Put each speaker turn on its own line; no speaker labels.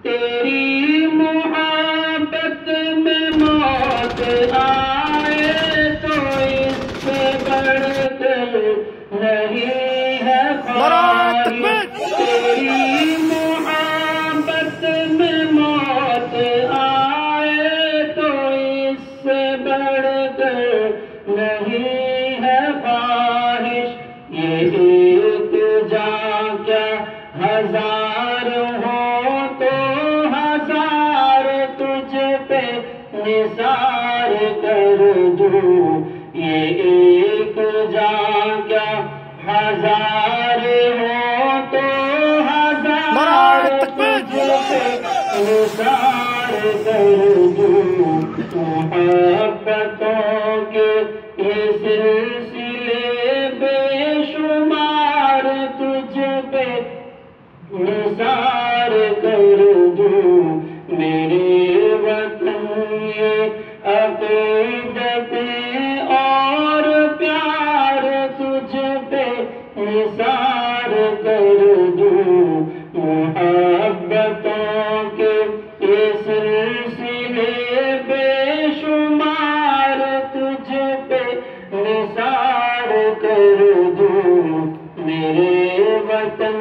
تیری محبت میں موت آئے تو اس سے بڑھ کر نہیں ہے خواہش، تیری محبت میں موت آئے تو اس سے بڑھ کر نہیں ہے خواہش، یہ ایک جان کیا ہزار ہو تو ہزار تجھ پہ نثار کر دوں، یہ ایک جان کیا ہزار ہو تو ہزار تجھ پہ نثار کر دوں، محبتوں کے یہ سلسلے بے شمار تجھ پہ نثار کر دوں، میرے وطن یہ عقیدتیں اور پیار تجھ پہ نثار کر دوں، محبتوں کے یہ سلسلے بے شمار تجھ پہ نثار کر دوں، میرے وطن